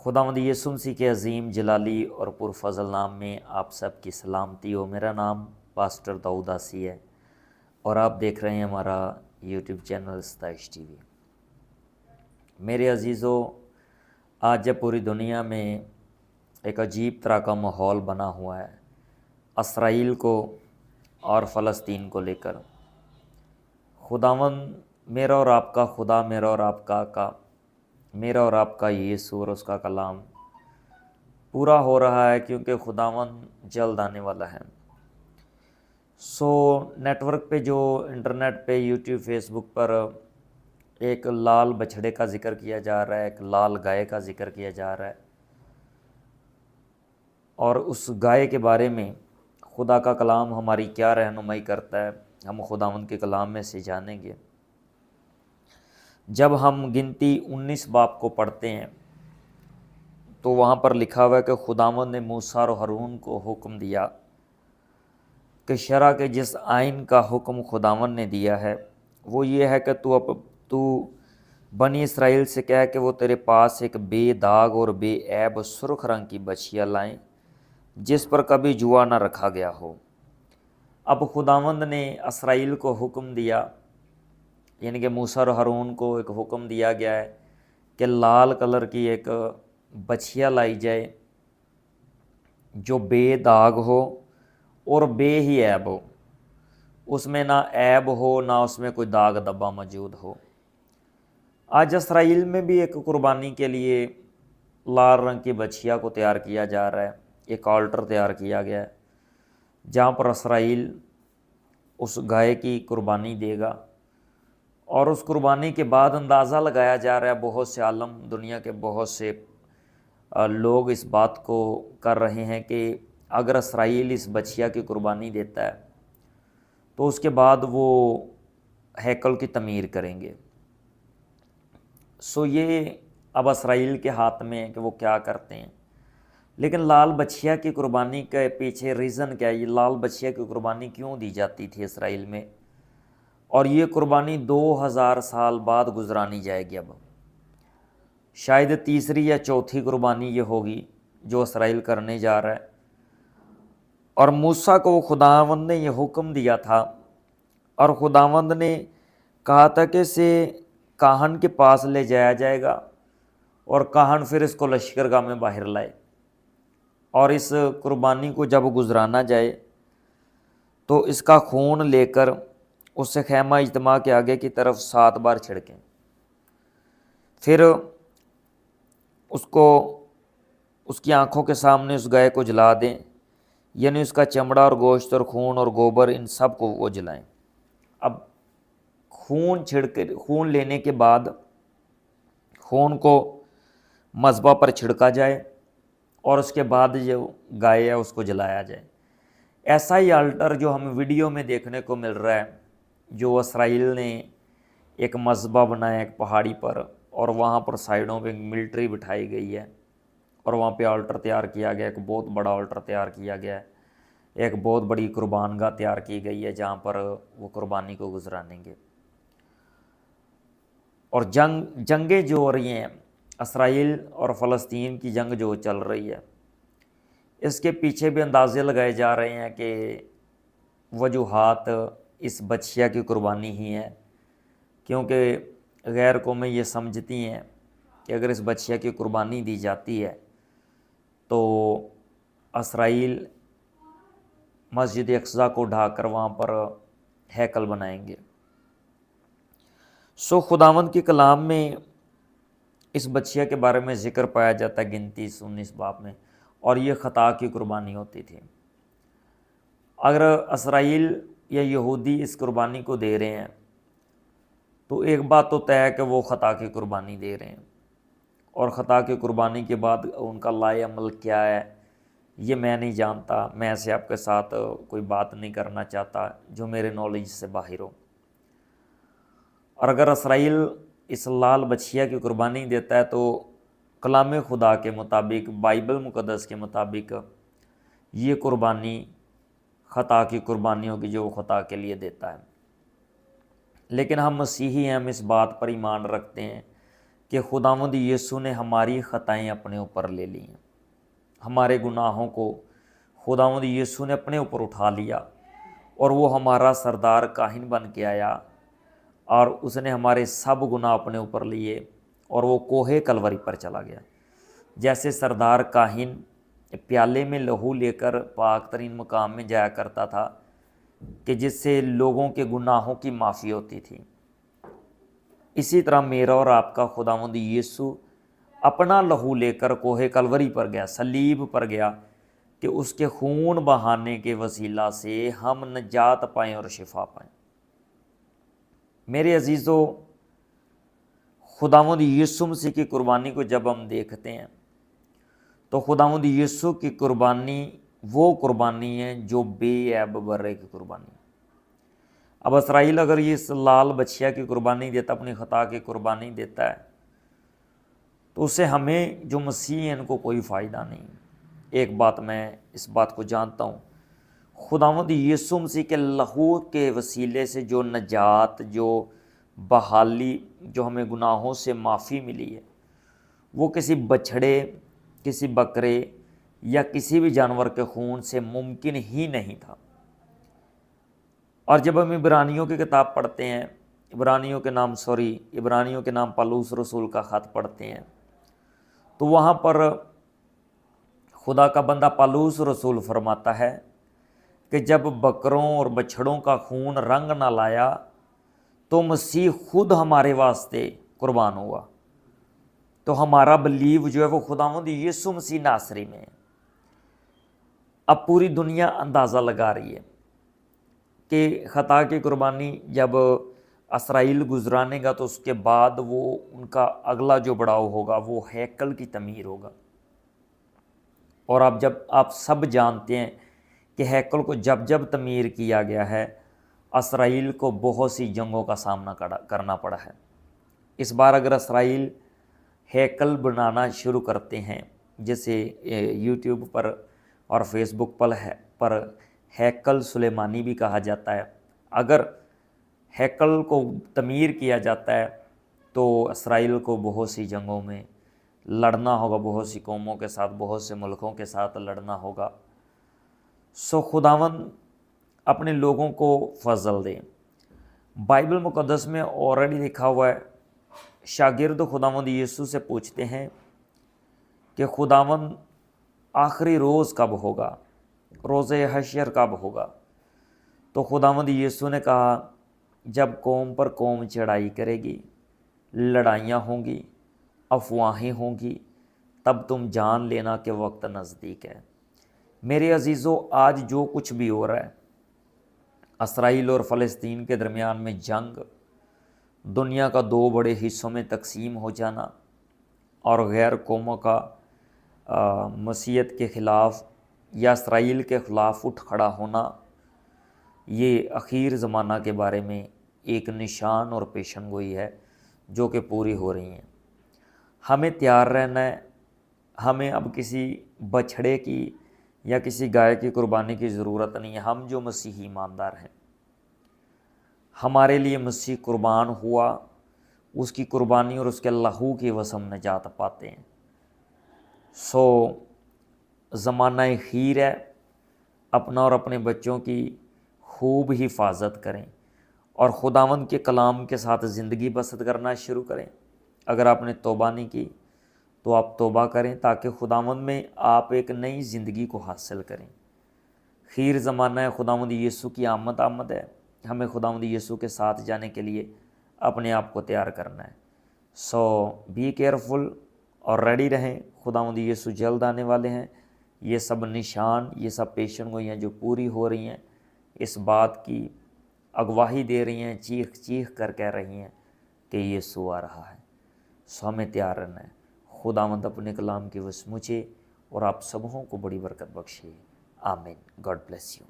خداوند یسوع مسیح کے عظیم جلالی اور پرفضل نام میں آپ سب کی سلامتی ہو۔ میرا نام پاسٹر داؤد آسی ہے اور آپ دیکھ رہے ہیں ہمارا یوٹیوب چینل ستائش ٹی وی۔ میرے عزیزو، آج جب پوری دنیا میں ایک عجیب طرح کا ماحول بنا ہوا ہے اسرائیل کو اور فلسطین کو لے کر، خداوند میرا اور آپ کا خدا، میرا اور آپ کا آقا، میرا اور آپ کا یسوع اور اس کا کلام پورا ہو رہا ہے، کیونکہ خداوند جلد آنے والا ہے۔ نیٹ ورک پہ جو انٹرنیٹ پہ یوٹیوب فیس بک پر ایک لال بچھڑے کا ذکر کیا جا رہا ہے، ایک لال گائے کا ذکر کیا جا رہا ہے، اور اس گائے کے بارے میں خدا کا کلام ہماری کیا رہنمائی کرتا ہے، ہم خداوند کے کلام میں سے جانیں گے۔ جب ہم گنتی 19 باب کو پڑھتے ہیں تو وہاں پر لکھا ہوا ہے کہ خداوند نے موسیٰ اور ہارون کو حکم دیا کہ شرع کے جس آئین کا حکم خداوند نے دیا ہے وہ یہ ہے کہ تو بنی اسرائیل سے کہہ کہ وہ تیرے پاس ایک بے داغ اور بے عیب سرخ رنگ کی بچھیا لائیں جس پر کبھی جوا نہ رکھا گیا ہو۔ اب خداوند نے اسرائیل کو حکم دیا، یعنی کہ موسیٰ اور ہارون کو ایک حکم دیا گیا ہے کہ لال کلر کی ایک بچھیا لائی جائے جو بے داغ ہو اور بے ہی عیب ہو، اس میں نہ عیب ہو نہ اس میں کوئی داغ دبا موجود ہو۔ آج اسرائیل میں بھی ایک قربانی کے لیے لال رنگ کی بچھیا کو تیار کیا جا رہا ہے، ایک آلٹر تیار کیا گیا ہے جہاں پر اسرائیل اس گائے کی قربانی دے گا، اور اس قربانی کے بعد اندازہ لگایا جا رہا ہے، بہت سے عالم دنیا کے بہت سے لوگ اس بات کو کر رہے ہیں کہ اگر اسرائیل اس بچھیا کی قربانی دیتا ہے تو اس کے بعد وہ ہیکل کی تعمیر کریں گے۔ یہ اب اسرائیل کے ہاتھ میں ہے کہ وہ کیا کرتے ہیں۔ لیکن لال بچھیا کی قربانی کے پیچھے ریزن کیا ہے؟ یہ لال بچھیا کی قربانی کیوں دی جاتی تھی اسرائیل میں، اور یہ قربانی 2000 سال بعد گزرانی جائے گی۔ اب شاید تیسری یا چوتھی قربانی یہ ہوگی جو اسرائیل کرنے جا رہا ہے، اور موسیٰ کو خداوند نے یہ حکم دیا تھا، اور خداوند نے کہا تھا کہ اسے کاہن کے پاس لے جایا جائے گا، اور کاہن پھر اس کو لشکرگاہ میں باہر لائے، اور اس قربانی کو جب گزرانا جائے تو اس کا خون لے کر اس سے خیمہ اجتماع کے آگے کی طرف 7 بار چھڑکیں، پھر اس کی آنکھوں کے سامنے اس گائے کو جلا دیں، یعنی اس کا چمڑا اور گوشت اور خون اور گوبر ان سب کو وہ جلائیں۔ اب خون لینے کے بعد خون کو مذبح پر چھڑکا جائے، اور اس کے بعد جو گائے ہے اس کو جلایا جائے۔ ایسا ہی آلٹر جو ہمیں ویڈیو میں دیکھنے کو مل رہا ہے، جو اسرائیل نے ایک مذبح بنایا ایک پہاڑی پر، اور وہاں پر سائیڈوں پہ ملٹری بٹھائی گئی ہے، اور وہاں پہ آلٹر تیار کیا گیا، ایک بہت بڑا آلٹر تیار کیا گیا ہے، ایک بہت بڑی قربان گاہ تیار کی گئی ہے جہاں پر وہ قربانی کو گزرانیں گے۔ اور جنگیں جو ہو رہی ہیں، اسرائیل اور فلسطین کی جنگ جو چل رہی ہے، اس کے پیچھے بھی اندازے لگائے جا رہے ہیں کہ وجوہات اس بچھیا کی قربانی ہی ہیں، کیونکہ غیر قومیں یہ سمجھتی ہیں کہ اگر اس بچھیا کی قربانی دی جاتی ہے تو اسرائیل مسجد اقصیٰ کو ڈھا کر وہاں پر ہیکل بنائیں گے۔ خداوند کے کلام میں اس بچھیا کے بارے میں ذکر پایا جاتا ہے گنتی 19 باب میں، اور یہ خطا کی قربانی ہوتی تھی۔ اگر اسرائیل یا یہودی اس قربانی کو دے رہے ہیں تو ایک بات تو طے ہے کہ وہ خطا کی قربانی دے رہے ہیں، اور خطا کی قربانی کے بعد ان کا لائے عمل کیا ہے یہ میں نہیں جانتا، میں ایسے آپ کے ساتھ کوئی بات نہیں کرنا چاہتا جو میرے نالج سے باہر ہو۔ اور اگر اسرائیل اس لال بچھیا کی قربانی دیتا ہے تو کلام خدا کے مطابق، بائبل مقدس کے مطابق، یہ قربانی خطا کی قربانی ہوگی جو وہ خطا کے لیے دیتا ہے۔ لیکن ہم مسیحی ہیں، ہم اس بات پر ایمان رکھتے ہیں کہ خداوند یسوع نے ہماری خطائیں اپنے اوپر لے لی ہیں، ہمارے گناہوں کو خداوند یسوع نے اپنے اوپر اٹھا لیا، اور وہ ہمارا سردار کاہن بن کے آیا، اور اس نے ہمارے سب گناہ اپنے اوپر لیے، اور وہ کوہ کلوری پر چلا گیا۔ جیسے سردار کاہن پیالے میں لہو لے کر پاک ترین مقام میں جایا کرتا تھا کہ جس سے لوگوں کے گناہوں کی معافی ہوتی تھی، اسی طرح میرا اور آپ کا خداوند یسوع اپنا لہو لے کر کوہ کلوری پر گیا، صلیب پر گیا، کہ اس کے خون بہانے کے وسیلہ سے ہم نجات پائیں اور شفا پائیں۔ میرے عزیزو، خداوند یسوع مسیح کی قربانی کو جب ہم دیکھتے ہیں تو خداوند یسوع کی قربانی وہ قربانی ہے جو بے عیب برے کی قربانی ہے۔ اب اسرائیل اگر یہ اس لال بچھیا کی قربانی دیتا، اپنی خطا کی قربانی دیتا ہے، تو اس سے ہمیں جو مسیح ہیں ان کو کوئی فائدہ نہیں۔ ایک بات میں اس بات کو جانتا ہوں، خداوند یسوع مسیح کے لہو کے وسیلے سے جو نجات، جو بحالی، جو ہمیں گناہوں سے معافی ملی ہے، وہ کسی بچھڑے، کسی بکرے یا کسی بھی جانور کے خون سے ممکن ہی نہیں تھا۔ اور جب ہم عبرانیوں کی کتاب پڑھتے ہیں، عبرانیوں کے نام پالوس رسول کا خط پڑھتے ہیں، تو وہاں پر خدا کا بندہ پالوس رسول فرماتا ہے کہ جب بکروں اور بچھڑوں کا خون رنگ نہ لایا تو مسیح خود ہمارے واسطے قربان ہوا۔ تو ہمارا بلیو جو ہے وہ خداوند یسوع مسیح ناصری میں ہے۔ اب پوری دنیا اندازہ لگا رہی ہے کہ خطا کی قربانی جب اسرائیل گزرانے گا تو اس کے بعد وہ ان کا اگلا جو بڑاؤ ہوگا وہ ہیکل کی تعمیر ہوگا۔ اور آپ سب جانتے ہیں کہ ہیکل کو جب تعمیر کیا گیا ہے، اسرائیل کو بہت سی جنگوں کا سامنا کرنا پڑا ہے۔ اس بار اگر اسرائیل ہیکل بنانا شروع کرتے ہیں، جیسے یوٹیوب پر اور فیس بک پر ہیکل سلیمانی بھی کہا جاتا ہے، اگر ہیکل کو تعمیر کیا جاتا ہے تو اسرائیل کو بہت سی جنگوں میں لڑنا ہوگا، بہت سی قوموں کے ساتھ، بہت سے ملکوں کے ساتھ لڑنا ہوگا۔ خداوند اپنے لوگوں کو فضل دے۔ بائبل مقدس میں آلریڈی لکھا ہوا ہے، شاگرد خداوند یسوع سے پوچھتے ہیں کہ خداوند آخری روز کب ہوگا، روز حشر کب ہوگا؟ تو خداوند یسوع نے کہا، جب قوم پر قوم چڑھائی کرے گی، لڑائیاں ہوں گی، افواہیں ہوں گی، تب تم جان لینا کہ وقت نزدیک ہے۔ میرے عزیزو، آج جو کچھ بھی ہو رہا ہے، اسرائیل اور فلسطین کے درمیان میں جنگ، دنیا کا دو بڑے حصوں میں تقسیم ہو جانا، اور غیر قوموں کا مسیحیت کے خلاف یا اسرائیل کے خلاف اٹھ کھڑا ہونا، یہ اخیر زمانہ کے بارے میں ایک نشان اور پیشن گوئی ہے جو کہ پوری ہو رہی ہیں۔ ہمیں تیار رہنا ہے، ہمیں اب کسی بچھڑے کی یا کسی گائے کی قربانی کی ضرورت نہیں ہے۔ ہم جو مسیحی ایماندار ہیں، ہمارے لیے مسیح قربان ہوا، اس کی قربانی اور اس کے لہو کی وسم نجات پاتے ہیں۔ زمانہ خیر ہے، اپنا اور اپنے بچوں کی خوب حفاظت کریں اور خداوند کے کلام کے ساتھ زندگی بسر کرنا شروع کریں۔ اگر آپ نے توبہ نہیں کی تو آپ توبہ کریں تاکہ خداوند میں آپ ایک نئی زندگی کو حاصل کریں۔ خیر زمانہ ہے، خداوند یسوع کی آمد ہے، ہمیں خداوند یسوع کے ساتھ جانے کے لیے اپنے آپ کو تیار کرنا ہے۔ بی کیئرفل اور ریڈی رہیں، خداوند یسوع جلد آنے والے ہیں۔ یہ سب نشان، یہ سب پیشن گوئیاں جو پوری ہو رہی ہیں، اس بات کی اگواہی دے رہی ہیں، چیخ چیخ کر کہہ رہی ہیں کہ یسوع آ رہا ہے۔ ہمیں تیار رہنا ہے۔ خداوند اپنے کلام کی وسعت مجھے اور آپ سبوں کو بڑی برکت بخشے۔ آمین۔ God bless you.